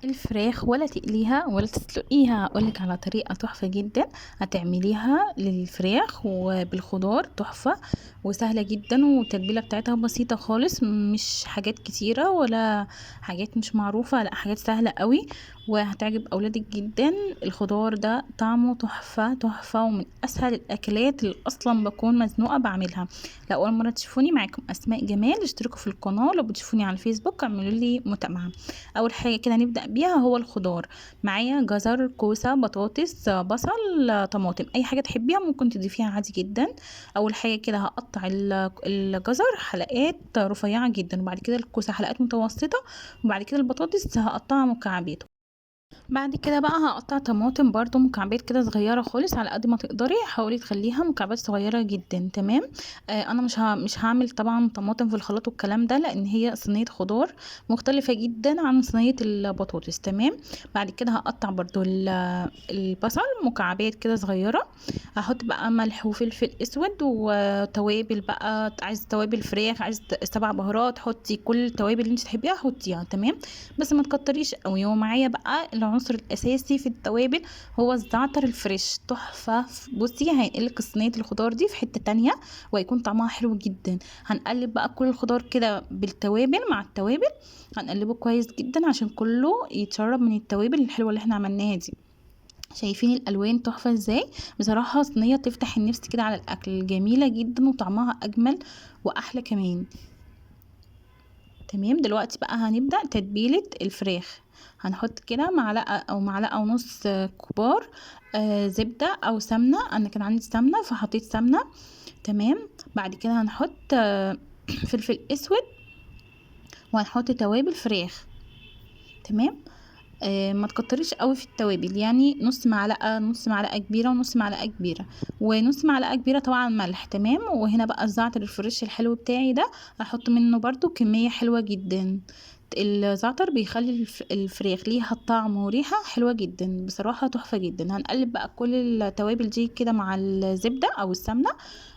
الفراخ ولا تقليها ولا تسلقيها. هقولك على طريقة تحفة جدا هتعمليها للفراخ وبالخضار، تحفة وسهلة جدا، والتتبيلة بتاعتها بسيطة خالص، مش حاجات كتيرة ولا حاجات مش معروفة، لا حاجات سهلة قوي وهتعجب اولادك جدا. الخضار ده طعمه تحفة تحفة، ومن اسهل الاكلات اللي اصلا بكون مزنوقة بعملها. لو اول مرة تشوفوني، معاكم اسماء جمال، اشتركوا في القناة. لو بتشوفوني على الفيسبوك اعملوا لي متابعة. اول حاجه كده نبدا بيها هو الخضار. معايا جزر، كوسه، بطاطس، بصل، طماطم، اي حاجه تحبيها ممكن تضيفيها عادي جدا. اول حاجه كده هقطع الجزر حلقات رفيعه جدا، وبعد كده الكوسه حلقات متوسطه، وبعد كده البطاطس هقطعها مكعبات. بعد كده بقى هقطع طماطم برضو مكعبات كده صغيره خالص، على قد ما تقدري حاولي تخليها مكعبات صغيره جدا. تمام. انا مش هعمل طبعا طماطم في الخلاط والكلام ده، لان هي صينيه خضار مختلفه جدا عن صينيه البطاطس. تمام. بعد كده هقطع برضو البصل مكعبات كده صغيره. هحط بقى ملح وفلفل اسود وتوابل بقى، عايز توابل فراخ، عايز 7 بهارات، حطي كل التوابل اللي انت تحبيها حطيها. تمام. بس ما تكتريش قوي. ومعايا بقى العنصر الاساسي في التوابل هو الزعتر الفريش، تحفه. بصي هينقلك صينيه الخضار دي في حته تانية، وهيكون طعمها حلو جدا. هنقلب بقى كل الخضار كده بالتوابل مع التوابل، هنقلبه كويس جدا عشان كله يتشرب من التوابل الحلوه اللي احنا عملناها دي. شايفين الالوان تحفه ازاي؟ بصراحه صينيه تفتح النفس كده على الاكل، جميله جدا وطعمها اجمل واحلى كمان. تمام. دلوقتي بقى هنبدأ تتبيلة الفراخ. هنحط كده معلقة او معلقة ونص كبار زبدة او سمنة. انا كان عندي سمنة فحطيت سمنة. تمام. بعد كده هنحط فلفل اسود، وهنحط توابل فراخ. تمام. ما تكتريش قوي في التوابل، يعني نص معلقه، نص معلقه كبيره ونص معلقه كبيره، ونص معلقه كبيره طبعا ملح. تمام. وهنا بقى الزعتر الفريش الحلو بتاعي ده هحط منه برضو كميه حلوه جدا. الزعتر بيخلي الفراخ ليها طعم وريحه حلوه جدا، بصراحه تحفه جدا. هنقلب بقى كل التوابل دي كده مع الزبده او السمنه،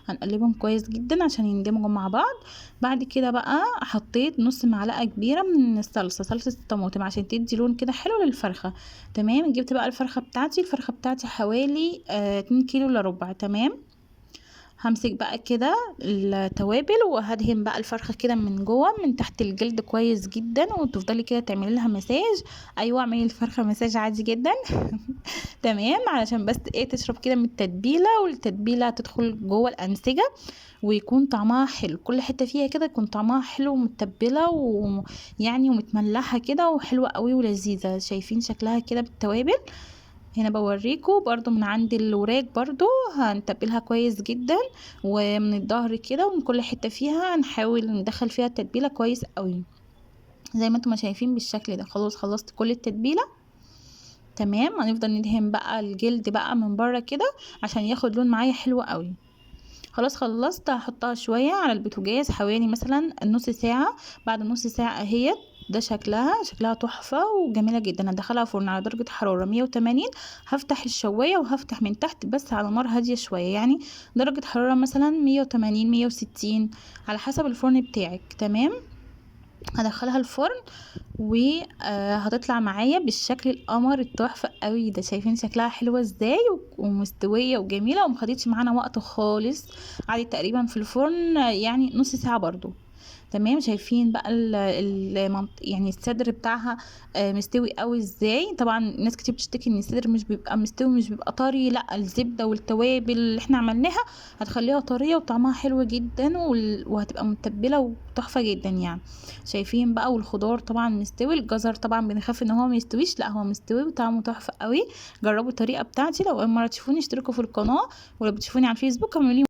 هنقلبهم كويس جدا عشان يندمجوا مع بعض. بعد كده بقى حطيت نص معلقه كبيره من صلصه الطماطم عشان تدي لون كده حلو للفرخه. تمام. جبت بقى الفرخه بتاعتي حوالي 2 كيلو الا ربع. تمام. همسك بقى كده التوابل وهدهن بقى الفرخه كده من جوه من تحت الجلد كويس جدا، وتفضلي كده تعملي لها مساج. ايوه، اعملي الفرخه مساج عادي جدا. تمام. علشان بس ايه، تشرب كده من التتبيله، والتتبيله تدخل جوه الانسجه ويكون طعمها حلو. كل حته فيها كده يكون طعمها حلو ومتبله ويعني ومتملحه كده وحلوه قوي ولذيذه. شايفين شكلها كده بالتوابل؟ هنا بوريكم برضو من عند الوراك برضو هنتبلها كويس جدا، ومن الظهر كده ومن كل حته فيها هنحاول ندخل فيها التتبيله كويس قوي زي ما انتم ما شايفين بالشكل ده. خلاص خلصت كل التتبيله. تمام. هنفضل ندهن بقى الجلد بقى من بره كده عشان ياخد لون معايا حلو قوي. خلاص خلصت. هحطها شويه على البوتاجاز حوالي مثلا نص ساعه. بعد نص ساعه اهي ده شكلها تحفه وجميله جدا. هدخلها فرن على درجه حراره 180. هفتح الشوايه وهفتح من تحت بس على نار هاديه شويه، يعني درجه حراره مثلا 180 160 على حسب الفرن بتاعك. تمام. هدخلها الفرن وهتطلع معايا بالشكل القمر التحفه قوي ده. شايفين شكلها حلوه ازاي ومستويه وجميله ومخدتش معانا وقت خالص. قعدت تقريبا في الفرن يعني نص ساعه برضو. تمام. شايفين بقى يعني الصدر بتاعها مستوي قوي ازاي. طبعا ناس كتير بتشتكي ان الصدر مش بيبقى مستوي، مش بيبقى طري، لا الزبده والتوابل اللي احنا عملناها هتخليها طريه وطعمها حلو جدا وهتبقى متبله وتحفه جدا يعني. شايفين بقى؟ والخضار طبعا مستوي. الجزر طبعا بنخاف ان هو ما يستويش، لا هو مستوي وطعمه تحفه قوي. جربوا الطريقه بتاعتي. لو اول مره تشوفوني اشتركوا في القناه، ولو بتشوفوني على الفيسبوك اعملوا لي